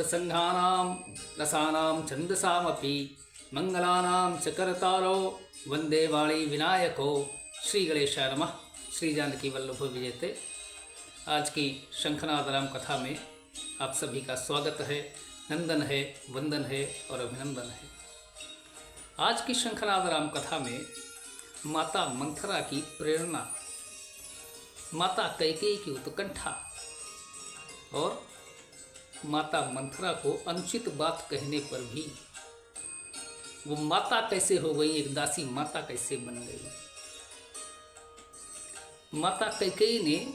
संघानां रसानां छंदसामपि मंगलानां च करतारो वंदे वाणी विनायको। श्री गणेशाय नमः। श्री जानकी वल्लभ विजेते। आज की शंखनाद राम कथा में आप सभी का स्वागत है, नंदन है, वंदन है और अभिनंदन है। आज की शंखनाद राम कथा में माता मंथरा की प्रेरणा, माता कैकेयी की उत्कंठा और माता मंथरा को अनुचित बात कहने पर भी वो माता कैसे हो गई, एक दासी माता कैसे बन गई। माता कैकेयी ने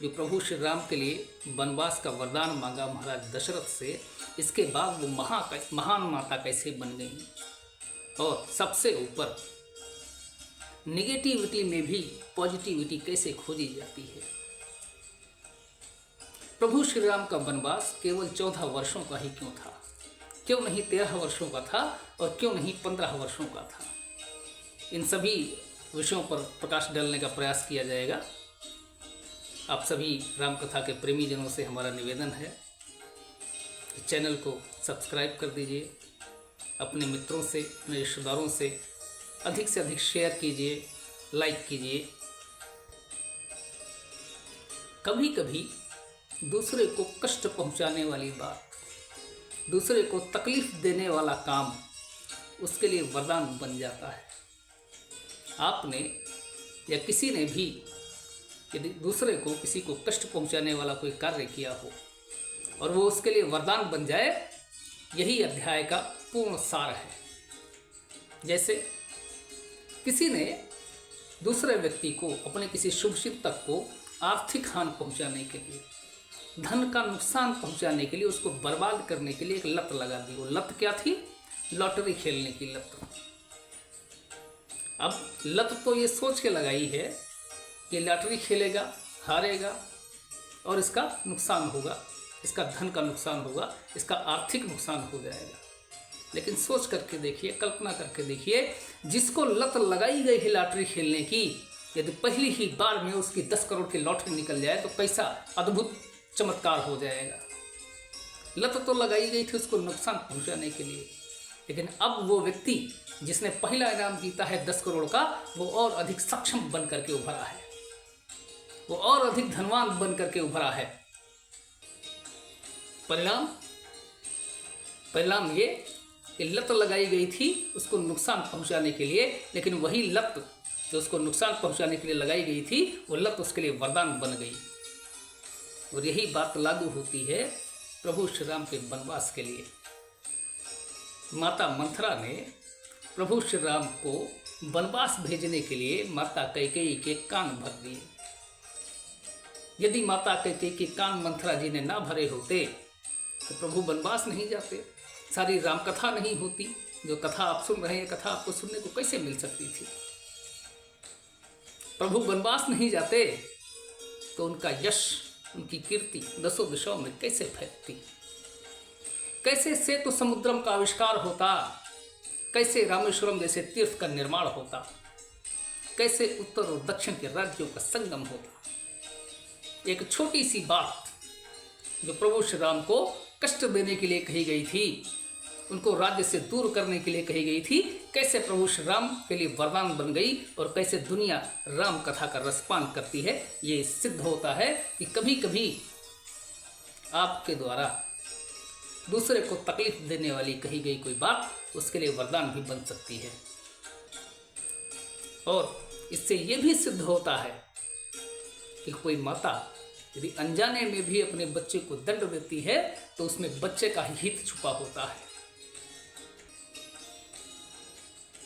जो प्रभु श्री राम के लिए वनवास का वरदान मांगा महाराज दशरथ से, इसके बाद वो महान माता कैसे बन गई। और सबसे ऊपर निगेटिविटी में भी पॉजिटिविटी कैसे खोजी जाती है। प्रभु श्री राम का वनवास केवल 14 वर्षों का ही क्यों था, क्यों नहीं 13 वर्षों का था और क्यों नहीं 15 वर्षों का था। इन सभी विषयों पर प्रकाश डालने का प्रयास किया जाएगा। आप सभी राम कथा के प्रेमी जनों से हमारा निवेदन है कि चैनल को सब्सक्राइब कर दीजिए, अपने मित्रों से, अपने रिश्तेदारों से अधिक शेयर कीजिए, लाइक कीजिए। कभी कभी दूसरे को कष्ट पहुंचाने वाली बात, दूसरे को तकलीफ देने वाला काम उसके लिए वरदान बन जाता है। आपने या किसी ने भी यदि दूसरे को, किसी को कष्ट पहुंचाने वाला कोई कार्य किया हो और वो उसके लिए वरदान बन जाए, यही अध्याय का पूर्ण सार है। जैसे किसी ने दूसरे व्यक्ति को, अपने किसी शुभचिंतक को आर्थिक हानि पहुंचाने के लिए, धन का नुकसान पहुंचाने के लिए, उसको बर्बाद करने के लिए एक लत लगा दी। वो लत क्या थी? लॉटरी खेलने की लत। अब लत तो ये सोच के लगाई है कि लॉटरी खेलेगा, हारेगा और इसका नुकसान होगा, इसका धन का नुकसान होगा, इसका आर्थिक नुकसान हो जाएगा। लेकिन सोच करके देखिए, कल्पना करके देखिए, जिसको लत लगाई गई है लॉटरी खेलने की, यदि पहली ही बार में उसकी 10 करोड़ की लॉटरी निकल जाए तो कैसा अद्भुत चमत्कार हो जाएगा। लत तो लगाई गई थी उसको नुकसान पहुंचाने के लिए, लेकिन अब वो व्यक्ति जिसने पहला इनाम जीता है 10 करोड़ का, वो और अधिक सक्षम बन करके उभरा है, वो और अधिक धनवान बन करके उभरा है। परिणाम ये कि लत लगाई गई थी उसको नुकसान पहुंचाने के लिए, लेकिन वही लत जो उसको नुकसान पहुंचाने के लिए लगाई गई थी, वो लत उसके लिए वरदान बन गई। और यही बात लागू होती है प्रभु श्री राम के वनवास के लिए। माता मंथरा ने प्रभु श्री राम को वनवास भेजने के लिए माता कैकेयी के कान भर दिए। यदि माता कैकेयी के कान मंथरा जी ने ना भरे होते तो प्रभु वनवास नहीं जाते, सारी रामकथा नहीं होती। जो कथा आप सुन रहे हैं, कथा आपको सुनने को कैसे मिल सकती थी? प्रभु वनवास नहीं जाते तो उनका यश, उनकी कीर्ति दसों दिशाओं में कैसे फैलती? कैसे सेतु समुद्रम का आविष्कार होता? कैसे रामेश्वरम जैसे तीर्थ का निर्माण होता? कैसे उत्तर और दक्षिण के राज्यों का संगम होता? एक छोटी सी बात जो प्रभु श्री राम को कष्ट देने के लिए कही गई थी, उनको राज्य से दूर करने के लिए कही गई थी, कैसे प्रभु श्री राम के लिए वरदान बन गई और कैसे दुनिया राम कथा का रसपान करती है। ये सिद्ध होता है कि कभी कभी आपके द्वारा दूसरे को तकलीफ देने वाली कही गई कोई बात उसके लिए वरदान भी बन सकती है। और इससे ये भी सिद्ध होता है कि कोई माता यदि अनजाने में भी अपने बच्चे को दंड देती है तो उसमें बच्चे का हित छुपा होता है।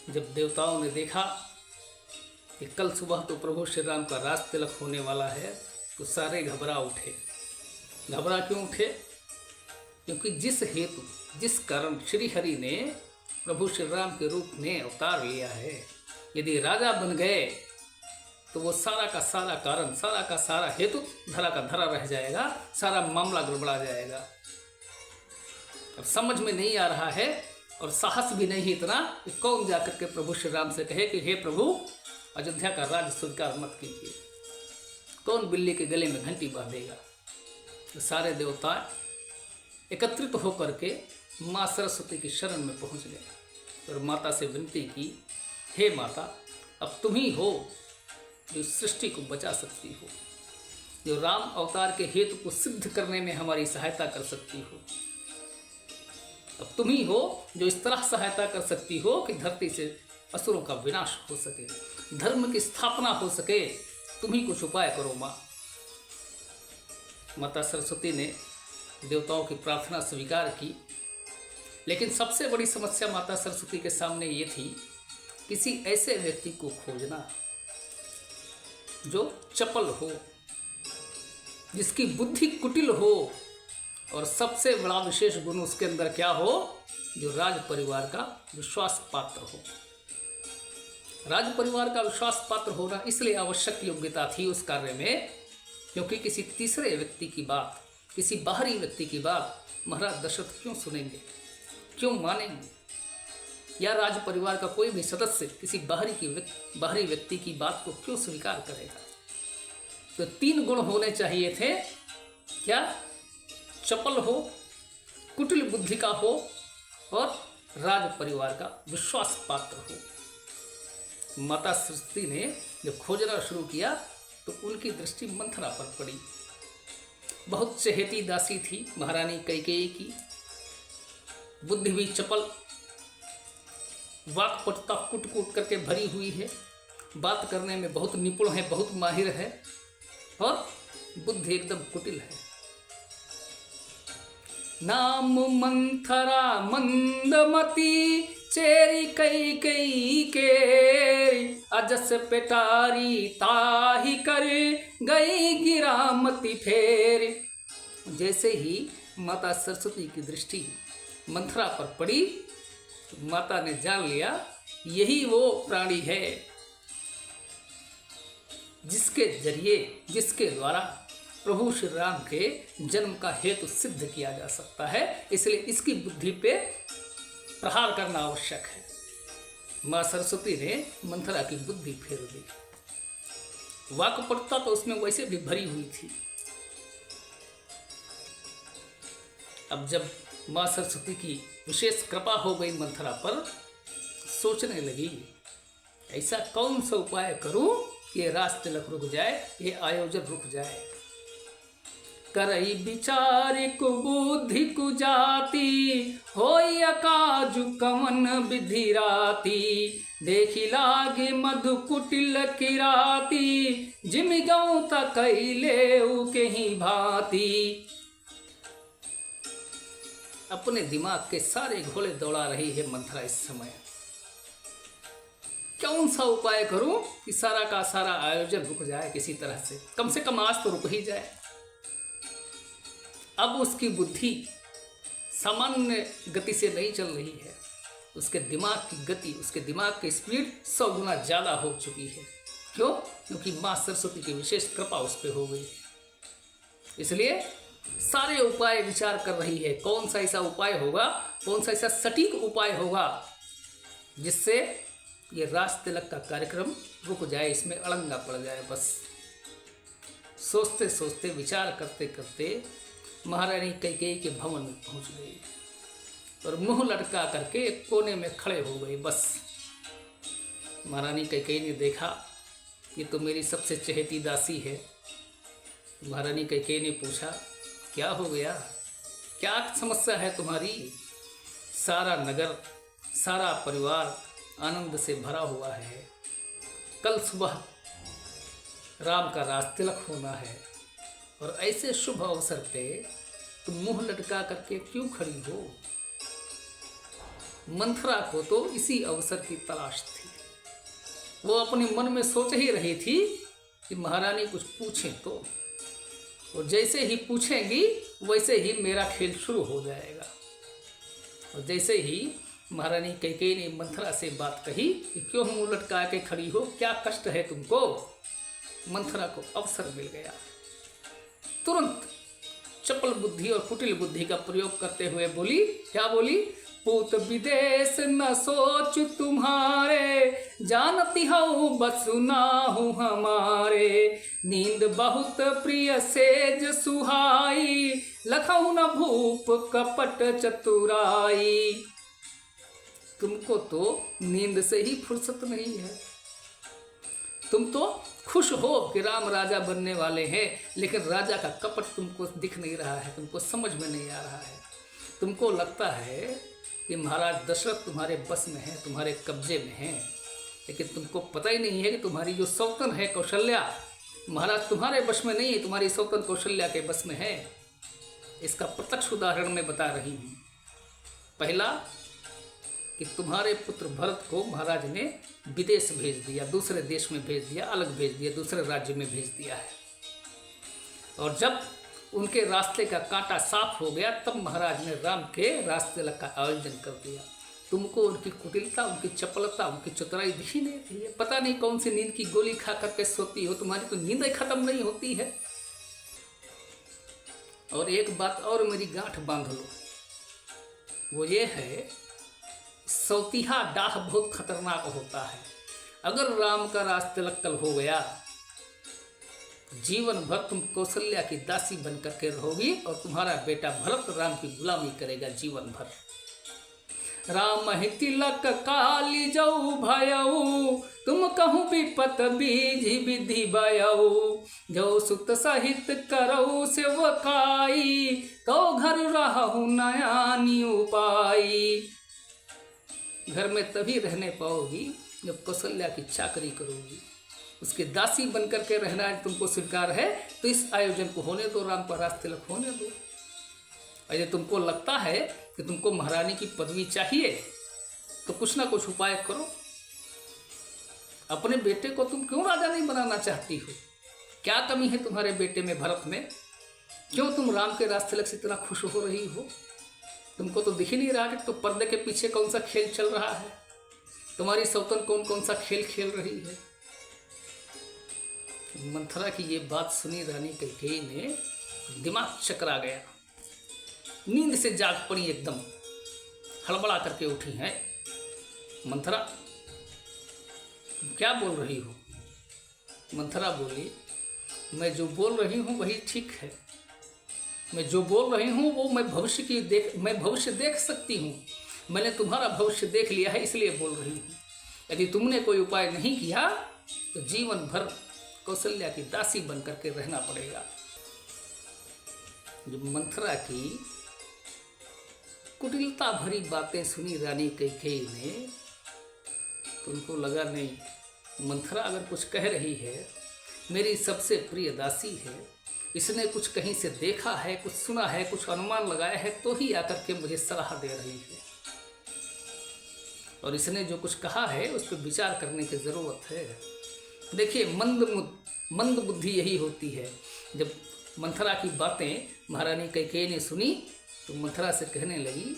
जब देवताओं ने देखा कि कल सुबह तो प्रभु श्री राम का राज तिलक होने वाला है, तो सारे घबरा उठे। घबरा क्यों उठे? क्योंकि जिस हेतु, जिस कारण श्री हरि ने प्रभु श्री राम के रूप में अवतार लिया है, यदि राजा बन गए तो वो सारा का सारा कारण, सारा का सारा हेतु धरा का धरा रह जाएगा, सारा मामला गड़बड़ा जाएगा। अब समझ में नहीं आ रहा है और साहस भी नहीं इतना कि कौन जाकर के प्रभु श्री राम से कहे कि हे प्रभु, अयोध्या का राज स्वीकार मत कीजिए। कौन बिल्ली के गले में घंटी बांधेगा? तो सारे देवता एकत्रित होकर के माँ सरस्वती की शरण में पहुंच गए और माता से विनती की, हे माता, अब तुम ही हो जो सृष्टि को बचा सकती हो, जो राम अवतार के हेतु को सिद्ध करने में हमारी सहायता कर सकती हो। अब तुम ही हो जो इस तरह सहायता कर सकती हो कि धरती से असुरों का विनाश हो सके, धर्म की स्थापना हो सके। तुम ही कुछ उपाय करो माँ। माता सरस्वती ने देवताओं की प्रार्थना स्वीकार की, लेकिन सबसे बड़ी समस्या माता सरस्वती के सामने ये थी, किसी ऐसे व्यक्ति को खोजना जो चपल हो, जिसकी बुद्धि कुटिल हो, और सबसे बड़ा विशेष गुण उसके अंदर क्या हो, जो राज परिवार का विश्वास पात्र हो। राज परिवार का विश्वास पात्र होना इसलिए आवश्यक योग्यता थी उस कार्य में, क्योंकि किसी तीसरे व्यक्ति की बात, किसी बाहरी व्यक्ति की बात महाराज दशरथ क्यों सुनेंगे, क्यों मानेंगे, या राज परिवार का कोई भी सदस्य किसी बाहरी व्यक्ति की बात को क्यों स्वीकार करेगा। तो 3 गुण होने चाहिए थे। क्या? चपल हो, कुटिल बुद्धि का हो, और राज परिवार का विश्वास पात्र हो। माता सरस्वती ने जब खोजना शुरू किया तो उनकी दृष्टि मंथरा पर पड़ी। बहुत चहेती दासी थी महारानी कैकेयी की, बुद्धि भी चपल, वाक्पटुता कुट कुट करके भरी हुई है, बात करने में बहुत निपुण है, बहुत माहिर है, और बुद्धि एकदम कुटिल है। नाम मंथरा मंदमती, चेरी कैकेयी के, अजस पेटारी ताही कर, गई गिरामती फेर। जैसे ही माता सरस्वती की दृष्टि मंथरा पर पड़ी, माता ने जान लिया यही वो प्राणी है जिसके जरिए, जिसके द्वारा प्रभु श्री राम के जन्म का हेतु सिद्ध किया जा सकता है। इसलिए इसकी बुद्धि पे प्रहार करना आवश्यक है। माँ सरस्वती ने मंथरा की बुद्धि फेर दी। वाक्पटुता तो उसमें वैसे भी भरी हुई थी। अब जब माँ सरस्वती की विशेष कृपा हो गई मंथरा पर, सोचने लगी ऐसा कौन सा उपाय करूं कि ये राज तिलक रुक जाए, ये आयोजन रुक जाए। करई विचार कुबुद्धि कुजाति, होई अकाजु कवन विधि राती, देखी लागे मधु कुटिल किराती, जिम गौ तकैले के ही भांति। अपने दिमाग के सारे घोड़े दौड़ा रही है मंथरा इस समय। कौन सा उपाय करूं कि सारा का सारा आयोजन रुक जाए, किसी तरह से, कम आज तो रुक ही जाए। अब उसकी बुद्धि सामान्य गति से नहीं चल रही है, उसके दिमाग की गति, उसके दिमाग की स्पीड 100 गुना ज़्यादा हो चुकी है। क्यों? क्योंकि माँ सरस्वती की विशेष कृपा उस पर हो गई। इसलिए सारे उपाय विचार कर रही है, कौन सा ऐसा उपाय होगा, कौन सा ऐसा सटीक उपाय होगा जिससे ये राज तिलक का कार्यक्रम रुक जाए, इसमें अड़ंगा पड़ जाए। बस सोचते सोचते, विचार करते करते महारानी कैकेयी के भवन में पहुंच गई और मुंह लटका करके एक कोने में खड़े हो गए। बस महारानी कैकेयी ने देखा ये तो मेरी सबसे चहेती दासी है। महारानी कैकेयी ने पूछा, क्या हो गया, क्या समस्या है तुम्हारी? सारा नगर, सारा परिवार आनंद से भरा हुआ है। कल सुबह राम का राज तिलक होना है और ऐसे शुभ अवसर पे तुम मुंह लटका करके क्यों खड़ी हो? मंथरा को तो इसी अवसर की तलाश थी। वो अपने मन में सोच ही रही थी कि महारानी कुछ पूछें तो, और जैसे ही पूछेंगी वैसे ही मेरा खेल शुरू हो जाएगा। और जैसे ही महारानी कैकेयी ने मंथरा से बात कही कि क्यों मुंह लटका के खड़ी हो, क्या कष्ट है तुमको, मंथरा को अवसर मिल गया। तुरंत चपल बुद्धि और कुटिल बुद्धि का प्रयोग करते हुए बोली, क्या बोली? पूत विदेश न सोच तुम्हारे, जानती हूँ बसु नाहु हमारे, नींद बहुत प्रिय सेज सुहाई, लखऊ न भूप कपट चतुराई। तुमको तो नींद से ही फुर्सत नहीं है। तुम तो खुश हो कि राम राजा बनने वाले हैं, लेकिन राजा का कपट तुमको दिख नहीं रहा है, तुमको समझ में नहीं आ रहा है। तुमको लगता है कि महाराज दशरथ तुम्हारे बस में है, तुम्हारे कब्जे में है, लेकिन तुमको पता ही नहीं है कि तुम्हारी जो सौतन है कौशल्या, महाराज तुम्हारे बस में नहीं है, तुम्हारी सौतन कौशल्या के बस में है। इसका प्रत्यक्ष उदाहरण मैं बता रही हूँ। पहला कि तुम्हारे पुत्र भरत को महाराज ने विदेश भेज दिया, दूसरे देश में भेज दिया, अलग भेज दिया, दूसरे राज्य में भेज दिया है। और जब उनके रास्ते का कांटा साफ हो गया, तब महाराज ने राम के रास्ते का आयोजन कर दिया। तुमको उनकी कुटिलता, उनकी चपलता, उनकी चतुराई दिखी नहीं थी। पता नहीं कौन सी नींद की गोली खा करके सोती हो, तुम्हारी तो नींद खत्म नहीं होती है। और एक बात और मेरी गांठ बांध लो, वो ये है, सौतीहा डाह बहुत खतरनाक होता है। अगर राम का रास्ते कल हो गया, जीवन भर तुम कौशल्या की दासी बन करके रहोगी और तुम्हारा बेटा भरत राम की गुलामी करेगा जीवन भर। राम ही तिलक काली जऊ भयऊ, तुम कहूँ विपत बीज विधि बयऊ, जो सुत सहित करऊ सेवकाई, तो घर रहु नयानी उपाई। घर में तभी रहने पाओगी जब कौशल्या की चाकरी करोगी, उसके दासी बनकर के रहना तुमको स्वीकार है, तो इस आयोजन को होने दो, राम का रास्ते तिलक होने दो। और यदि तुमको लगता है कि तुमको महारानी की पदवी चाहिए, तो कुछ ना कुछ उपाय करो। अपने बेटे को तुम क्यों राजा नहीं बनाना चाहती हो? क्या कमी है तुम्हारे बेटे में, भरत में? क्यों तुम राम के रास्ते तिलक से इतना खुश हो रही हो? तुमको तो दिख ही नहीं रहा कि तो पर्दे के पीछे कौन सा खेल चल रहा है, तुम्हारी सौतन कौन कौन सा खेल खेल रही है। मंथरा की ये बात सुनी रानी कैकेयी ने दिमाग चकरा गया, नींद से जाग पड़ी, एकदम हड़बड़ा करके उठी हैं। मंथरा क्या बोल रही हो? मंथरा बोली, मैं जो बोल रही हूँ वही ठीक है। मैं जो बोल रही हूँ वो मैं भविष्य देख सकती हूँ। मैंने तुम्हारा भविष्य देख लिया है, इसलिए बोल रही हूँ। यदि तुमने कोई उपाय नहीं किया तो जीवन भर कौशल्या की दासी बन करके रहना पड़ेगा। जब मंथरा की कुटिलता भरी बातें सुनी रानी कैकेयी ने, तो उनको लगा नहीं, मंथरा अगर कुछ कह रही है, मेरी सबसे प्रिय दासी है, इसने कुछ कहीं से देखा है, कुछ सुना है, कुछ अनुमान लगाया है, तो ही आकर के मुझे सलाह दे रही है। और इसने जो कुछ कहा है उस पर विचार करने की ज़रूरत है। देखिए, मंद बुद्धि यही होती है। जब मंथरा की बातें महारानी कैकेयी ने सुनी तो मंथरा से कहने लगी,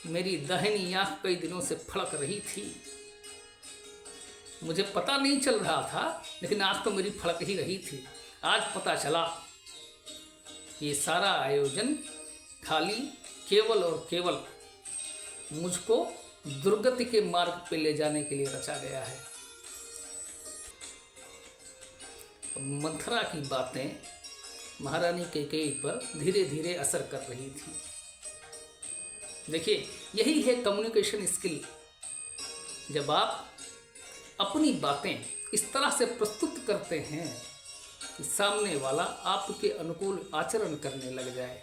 मेरी दाहिनी आँख कई दिनों से फड़क रही थी, मुझे पता नहीं चल रहा था, लेकिन आँख तो मेरी फड़क ही रही थी। आज पता चला ये सारा आयोजन खाली केवल और केवल मुझको दुर्गति के मार्ग पे ले जाने के लिए रचा गया है। मंथरा की बातें महारानी कैकेयी पर धीरे धीरे असर कर रही थी। देखिए, यही है कम्युनिकेशन स्किल। जब आप अपनी बातें इस तरह से प्रस्तुत करते हैं कि सामने वाला आपके अनुकूल आचरण करने लग जाए,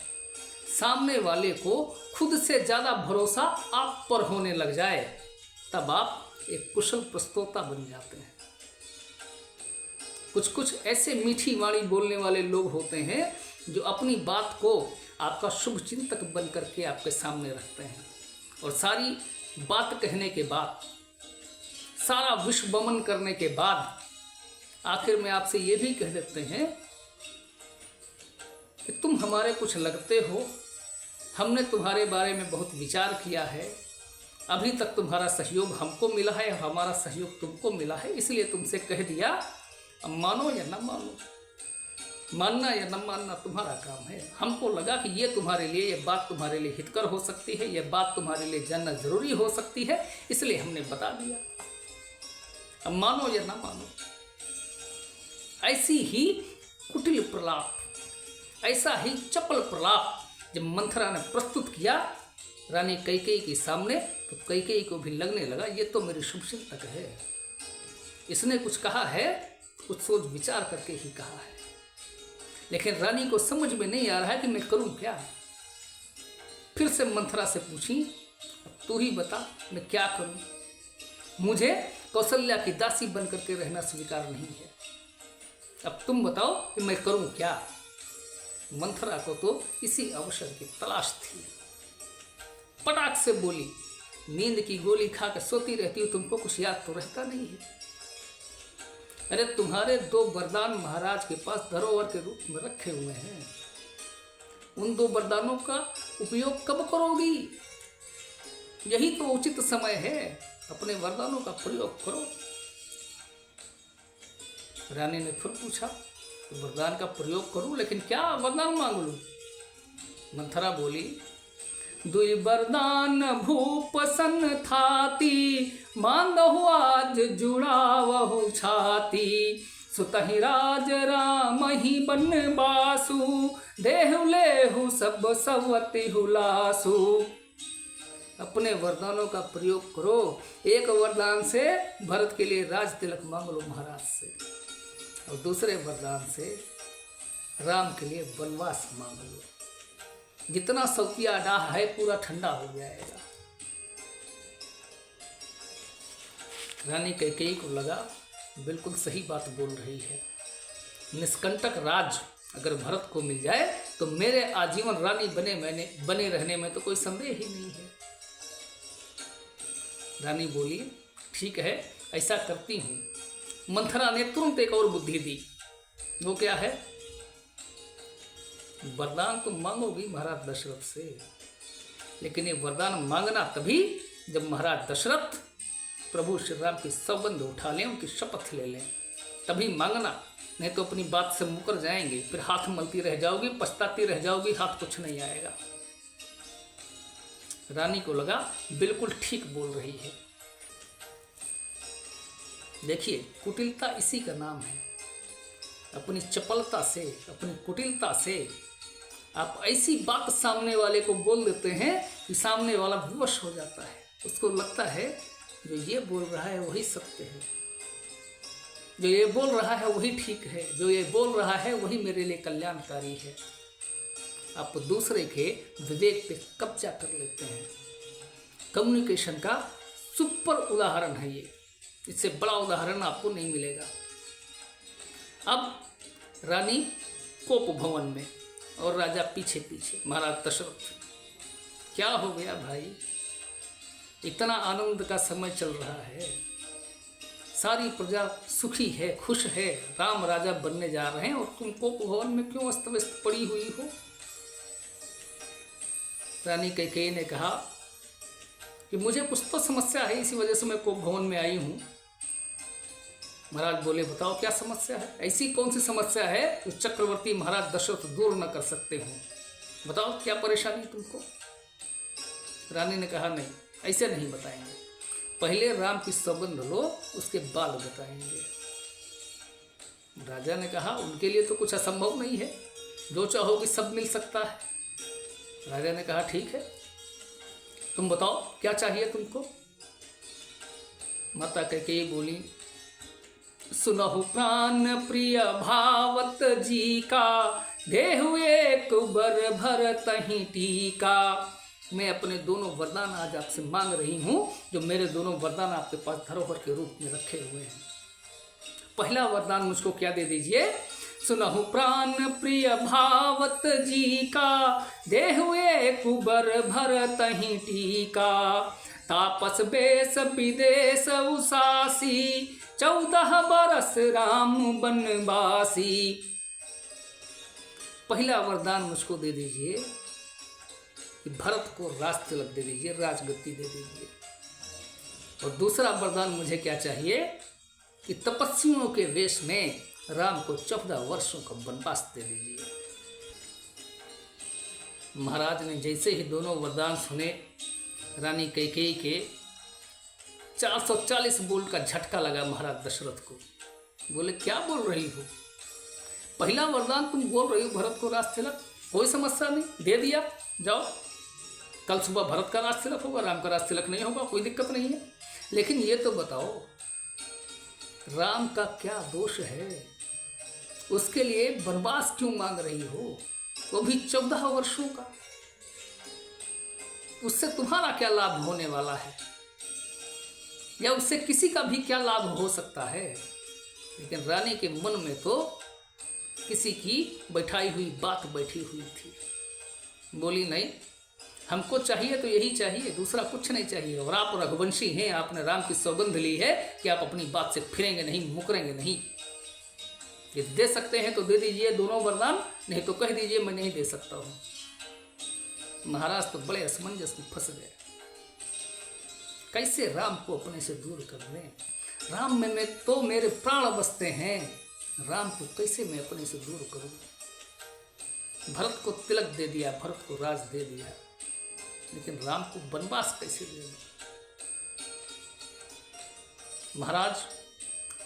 सामने वाले को खुद से ज़्यादा भरोसा आप पर होने लग जाए, तब आप एक कुशल प्रस्तोता बन जाते हैं। कुछ कुछ ऐसे मीठी वाणी बोलने वाले लोग होते हैं जो अपनी बात को आपका शुभ चिंतक बन करके आपके सामने रखते हैं, और सारी बात कहने के बाद, सारा विश्व वमन करने के बाद आखिर में आपसे ये भी कह देते हैं कि तुम हमारे कुछ लगते हो, हमने तुम्हारे बारे में बहुत विचार किया है, अभी तक तुम्हारा सहयोग हमको मिला है और हमारा सहयोग तुमको मिला है, इसलिए तुमसे कह दिया। अब मानो या न मानो, मानना या न मानना तुम्हारा काम है। हमको लगा कि ये तुम्हारे लिए, ये बात तुम्हारे लिए हितकर हो सकती है, ये बात तुम्हारे लिए जानना जरूरी हो सकती है, इसलिए हमने बता दिया। अब मानो या ना मानो, ऐसी ही कुटिल प्रलाप, ऐसा ही चपल प्रलाप जब मंथरा ने प्रस्तुत किया रानी कैकेयी के सामने, तो कैकेयी को भी लगने लगा ये तो मेरी शुभचिंतक है, इसने कुछ कहा है, कुछ सोच विचार करके ही कहा है। लेकिन रानी को समझ में नहीं आ रहा है कि मैं करूं क्या। फिर से मंथरा से पूछी, अब तू ही बता मैं क्या करूं, मुझे कौशल्या की दासी बन करके रहना स्वीकार नहीं है, अब तुम बताओ कि मैं करूं क्या। मंथरा को तो इसी अवसर की तलाश थी, पटाख से बोली, नींद की गोली खा कर सोती रहती हो, तुमको कुछ याद तो रहता नहीं है। अरे तुम्हारे 2 वरदान महाराज के पास धरोहर के रूप में रखे हुए हैं, उन 2 वरदानों का उपयोग कब करोगी, यही तो उचित समय है, अपने वरदानों का प्रयोग करो। रानी ने फिर पूछा, वरदान का प्रयोग करूं, लेकिन क्या वरदान मांग लूं। मंथरा बोली, 2 वरदान भूप सन थाती, मांगहु आज जुड़ावहु छाती, सुतहि राज राम ही बनवासु, देहु लेहु सब सवति हुलासु। अपने वरदानों का प्रयोग करो, एक वरदान से भरत के लिए राज तिलक मांग लो महाराज से, और दूसरे वरदान से राम के लिए वनवास मांग लो, जितना सौतिया डाह है पूरा ठंडा हो जाएगा। रानी कैकेयी को लगा बिल्कुल सही बात बोल रही है, निष्कंटक राज अगर भरत को मिल जाए तो मेरे आजीवन रानी बने रहने में तो कोई संदेह ही नहीं है। रानी बोली, ठीक है ऐसा करती हूँ। मंथरा ने तुरंत एक और बुद्धि दी, वो क्या है, वरदान तो मांगोगी महाराज दशरथ से, लेकिन ये वरदान मांगना तभी जब महाराज दशरथ प्रभु श्री राम की सौगंध उठा लें, उनकी शपथ ले लें, तभी मांगना, नहीं तो अपनी बात से मुकर जाएंगे, फिर हाथ मलती रह जाओगी, पछताती रह जाओगी, हाथ कुछ नहीं आएगा। रानी को लगा बिल्कुल ठीक बोल रही है। देखिए कुटिलता इसी का नाम है, अपनी चपलता से, अपनी कुटिलता से आप ऐसी बात सामने वाले को बोल देते हैं कि सामने वाला विवश हो जाता है, उसको लगता है जो ये बोल रहा है वही सत्य है, जो ये बोल रहा है वही ठीक है, जो ये बोल रहा है वही मेरे लिए कल्याणकारी है। आप दूसरे के विवेक पे कब्जा कर लेते हैं। कम्युनिकेशन का सुपर उदाहरण है ये, इससे बड़ा उदाहरण आपको नहीं मिलेगा। अब रानी कोप भवन में और राजा पीछे पीछे, महाराज दशरथ, क्या हो गया भाई, इतना आनंद का समय चल रहा है, सारी प्रजा सुखी है, खुश है, राम राजा बनने जा रहे हैं, और तुम कोप भवन में क्यों अस्त व्यस्त पड़ी हुई हो। रानी कैकेयी ने कहा कि मुझे कुछ तो समस्या है, इसी वजह से मैं कोप भवन में आई हूँ। महाराज बोले, बताओ क्या समस्या है, ऐसी कौन सी समस्या है जो चक्रवर्ती महाराज दशरथ दूर न कर सकते हो, बताओ क्या परेशानी तुमको। रानी ने कहा, नहीं ऐसे नहीं बताएंगे, पहले राम की सौगंध लो, उसके बाद बताएंगे। राजा ने कहा, उनके लिए तो कुछ असंभव नहीं है, जो चाहोगे सब मिल सकता है। राजा ने कहा, ठीक है तुम बताओ क्या चाहिए तुमको। माता कैकेयी बोली, सुनहु प्राण प्रिय भावत जी का, देहु एक बर भर तहि टीका। मैं अपने दोनों वरदान आज आपसे मांग रही हूँ, जो मेरे दोनों वरदान आपके पास धरोहर के रूप में रखे हुए हैं। पहला वरदान मुझको क्या दे दीजिए, सुनहु प्राण प्रिय भावत जी का, देहु एक बर भर तहि टीका। तापस बेस विदेश उसासी, 14 बरस राम बनवासी। पहला वरदान मुझको दे दीजिए कि भरत को राज तिलक दे दीजिए, राजगद्दी दे दीजिए। और दूसरा वरदान मुझे क्या चाहिए कि तपस्वियों के वेश में राम को 14 वर्षों का वनवास दे दीजिए। महाराज ने जैसे ही दोनों वरदान सुने, रानी कैकेयी के 440 बोल्ट का झटका लगा महाराज दशरथ को। बोले क्या बोल रही हो, पहला वरदान तुम बोल रही हो भरत को राज तिलक, कोई समस्या नहीं, दे दिया, जाओ कल सुबह भरत का राज तिलक होगा, राम का राज तिलक नहीं होगा, कोई दिक्कत नहीं है। लेकिन ये तो बताओ राम का क्या दोष है, उसके लिए वनवास क्यों मांग रही हो, वो भी 14 वर्षों का, उससे तुम्हारा क्या लाभ होने वाला है, या उससे किसी का भी क्या लाभ हो सकता है। लेकिन रानी के मन में तो किसी की बैठाई हुई बात बैठी हुई थी। बोली नहीं, हमको चाहिए तो यही चाहिए, दूसरा कुछ नहीं चाहिए, और आप रघुवंशी हैं, आपने राम की सौगंध ली है कि आप अपनी बात से फिरेंगे नहीं, मुकरेंगे नहीं। ये दे सकते हैं तो दे दीजिए दोनों वरदान, नहीं तो कह दीजिए मैं नहीं दे सकता हूं। महाराज तो बड़े असमंजस में फंस गए, कैसे राम को अपने से दूर कर लें। राम में तो मेरे प्राण बसते हैं, राम को कैसे मैं अपने से दूर करूं। भरत को तिलक दे दिया, भरत को राज दे दिया, लेकिन राम को वनवास कैसे दे दिया। महाराज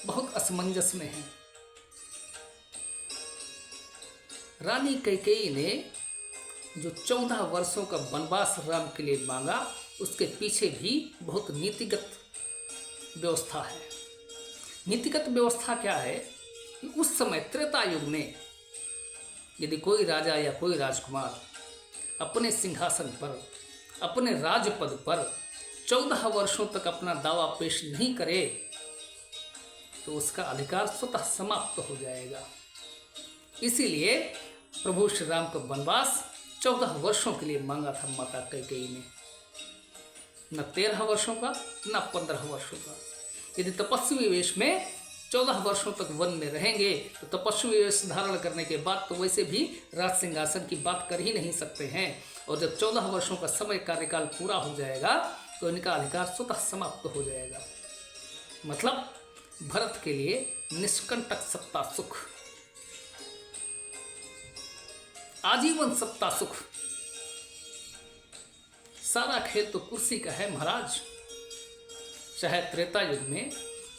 बहुत असमंजस में हैं। रानी कैकेयी ने जो 14 वर्षों का वनवास राम के लिए मांगा, उसके पीछे भी बहुत नीतिगत व्यवस्था है। नीतिगत व्यवस्था क्या है कि उस समय त्रेता युग में यदि कोई राजा या कोई राजकुमार अपने सिंहासन पर, अपने राजपद पर 14 वर्षों तक अपना दावा पेश नहीं करे तो उसका अधिकार स्वतः समाप्त हो जाएगा। इसीलिए प्रभु श्री राम का वनवास 14 वर्षों के लिए मांगा था माता कैकेयी ने, न 13 वर्षों का न 15 वर्षों का। यदि तपस्वी वेश में 14 वर्षों तक वन में रहेंगे तो तपस्वी वेश धारण करने के बाद तो वैसे भी राज सिंहासन की बात कर ही नहीं सकते हैं, और जब 14 वर्षों का समय कार्यकाल पूरा हो जाएगा तो इनका अधिकार स्वतः समाप्त हो जाएगा। मतलब भरत के लिए निष्कंटक सत्ता सुख, आजीवन सत्ता सुख, सारा खेल तो कुर्सी का है महाराज। चाहे त्रेता युग में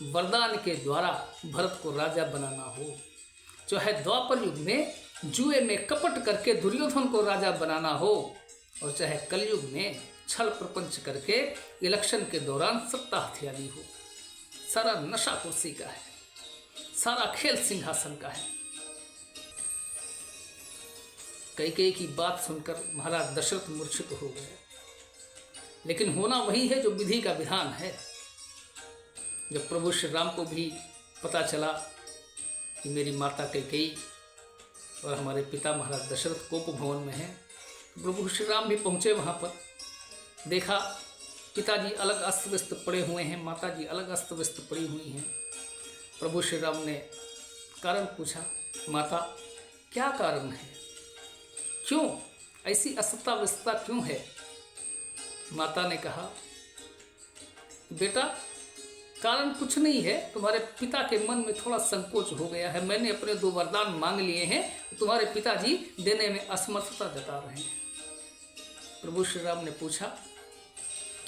वरदान के द्वारा भरत को राजा बनाना हो, चाहे द्वापर युग में जुए में कपट करके दुर्योधन को राजा बनाना हो, और चाहे कलयुग में छल प्रपंच करके इलेक्शन के दौरान सत्ता हथियानी हो, सारा नशा कुर्सी का है, सारा खेल सिंहासन का है। कैकेयी की बात सुनकर महाराज दशरथ मूर्छित हो गए, लेकिन होना वही है जो विधि का विधान है। जब प्रभु श्री राम को भी पता चला कि मेरी माता कैकेयी और हमारे पिता महाराज दशरथ कोप भवन में हैं, तो प्रभु श्री राम भी पहुँचे वहाँ पर। देखा पिताजी अलग अस्त व्यस्त पड़े हुए हैं, माता जी अलग अस्त व्यस्त पड़ी हुई हैं। प्रभु श्री राम ने कारण पूछा, माता क्या कारण है, क्यों ऐसी असत्ता व्यस्तता क्यों है। माता ने कहा, बेटा कारण कुछ नहीं है, तुम्हारे पिता के मन में थोड़ा संकोच हो गया है। मैंने अपने 2 वरदान मांग लिए हैं, तुम्हारे पिताजी देने में असमर्थता जता रहे हैं। प्रभु श्री राम ने पूछा,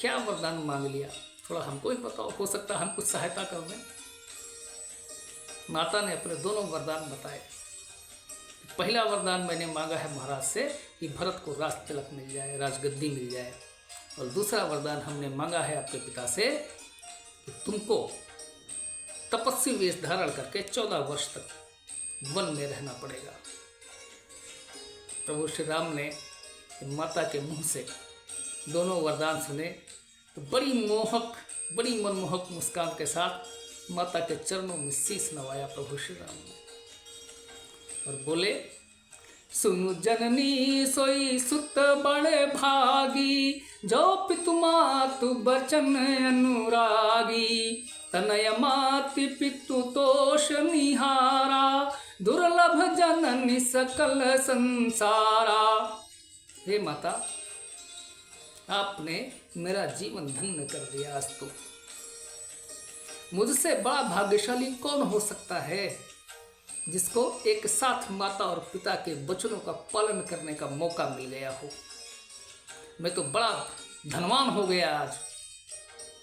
क्या वरदान मांग लिया, थोड़ा हमको ही बताओ, हो सकता है हम कुछ सहायता कर दें। माता ने अपने दोनों वरदान बताए। पहला वरदान मैंने मांगा है महाराज से कि भरत को राज तिलक मिल जाए, राजगद्दी मिल जाए, और दूसरा वरदान हमने मांगा है आपके पिता से कि तुमको तपस्वी वेश धारण करके 14 वर्ष तक वन में रहना पड़ेगा। प्रभु श्री राम ने माता के मुंह से दोनों वरदान सुने तो बड़ी मनमोहक मुस्कान के साथ माता के चरणों में शीश नवाया प्रभु श्री राम ने, और बोले, सुनु जननी सोई सुत बड़े भागी, जो पितु मातु बचन अनुरागी, तनय माति पितु तोष निहारा, दुर्लभ जननी सकल संसारा। हे माता, आपने मेरा जीवन धन्य कर दिया। आज तो मुझसे बड़ा भाग्यशाली कौन हो सकता है जिसको एक साथ माता और पिता के वचनों का पालन करने का मौका मिल गया हो। मैं तो बड़ा धनवान हो गया आज।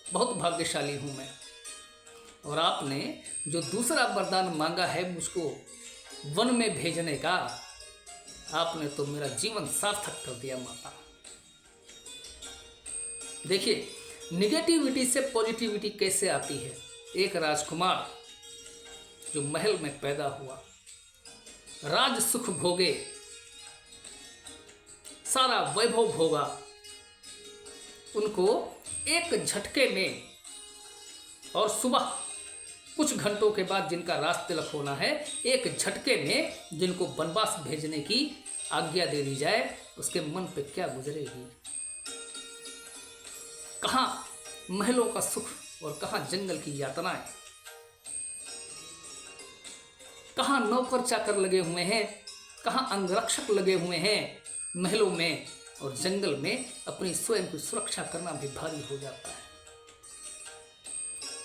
बहुत भाग्यशाली हूँ मैं। और आपने जो दूसरा वरदान मांगा है मुझको वन में भेजने का, आपने तो मेरा जीवन सार्थक कर दिया माता। देखिए निगेटिविटी से पॉजिटिविटी कैसे आती है। एक राजकुमार जो महल में पैदा हुआ, राज सुख भोगे, सारा वैभव भोगा, उनको एक झटके में और सुबह कुछ घंटों के बाद जिनका राज तिलक होना है, एक झटके में जिनको वनवास भेजने की आज्ञा दे दी जाए, उसके मन पे क्या गुजरेगी। कहाँ महलों का सुख और कहाँ जंगल की यातनाएं, कहाँ नौकर चाकर लगे हुए हैं, कहाँ अंगरक्षक लगे हुए हैं महलों में, और जंगल में अपनी स्वयं की सुरक्षा करना भी भारी हो जाता है।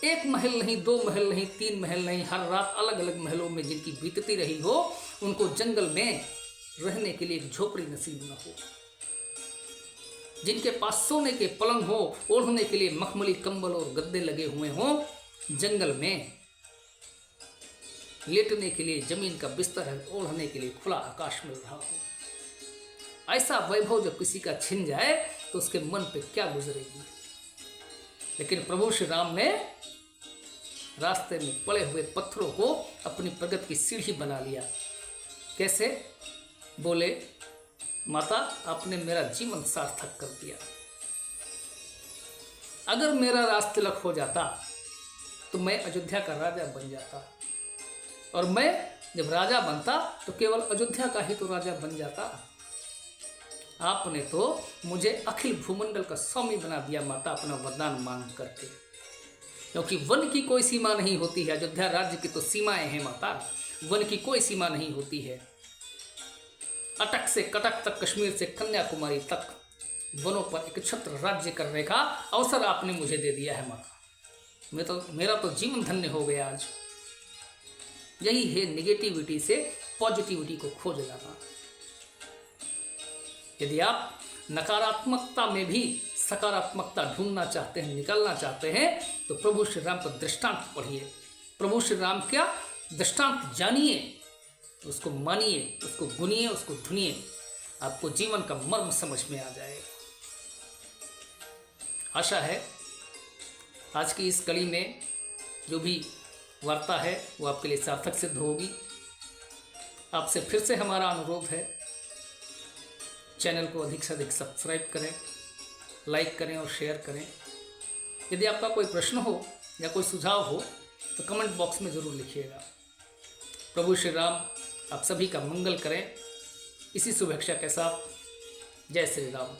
एक महल नहीं, दो महल नहीं, तीन महल नहीं, हर रात अलग अलग महलों में जिनकी बीतती रही हो, उनको जंगल में रहने के लिए एक झोपड़ी नसीब न हो, जिनके पास सोने के पलंग हो, ओढ़ने के लिए मखमली कंबल और गद्दे लगे हुए हों, जंगल में लेटने के लिए जमीन का बिस्तर है, ओढ़ने के लिए खुला आकाश मिल रहा हो। ऐसा वैभव जब किसी का छिन जाए तो उसके मन पे क्या गुजरेगी। लेकिन प्रभु श्री राम ने रास्ते में पड़े हुए पत्थरों को अपनी प्रगति की सीढ़ी बना लिया। कैसे? बोले, माता आपने मेरा जीवन सार्थक कर दिया। अगर मेरा राज तिलक हो जाता तो मैं अयोध्या का राजा बन जाता, और मैं जब राजा बनता तो केवल अयोध्या का ही तो राजा बन जाता। आपने तो मुझे अखिल भूमंडल का स्वामी बना दिया माता, अपना वरदान मांग करके। क्योंकि वन की कोई सीमा नहीं होती है, अयोध्या राज्य की तो सीमाएं हैं माता, वन की कोई सीमा नहीं होती है। अटक से कटक तक, कश्मीर से कन्याकुमारी तक वनों पर एक छत्र राज्य करने का अवसर आपने मुझे दे दिया है माता। मेरा तो जीवन धन्य हो गया आज। यही है निगेटिविटी से पॉजिटिविटी को खोज लाना। यदि आप नकारात्मकता में भी सकारात्मकता ढूंढना चाहते हैं, निकलना चाहते हैं, तो प्रभु श्री राम का दृष्टांत पढ़िए, प्रभु श्री राम का दृष्टांत जानिए, उसको मानिए, उसको गुनिए, उसको धुनिए, आपको जीवन का मर्म समझ में आ जाएगा। आशा है आज की इस कड़ी में जो भी वार्ता है वो आपके लिए सार्थक सिद्ध होगी। आपसे फिर से हमारा अनुरोध है, चैनल को अधिक से अधिक सब्सक्राइब करें, लाइक करें और शेयर करें। यदि आपका कोई प्रश्न हो या कोई सुझाव हो तो कमेंट बॉक्स में ज़रूर लिखिएगा। प्रभु श्री राम आप सभी का मंगल करें। इसी शुभेच्छा के साथ जय श्री राम।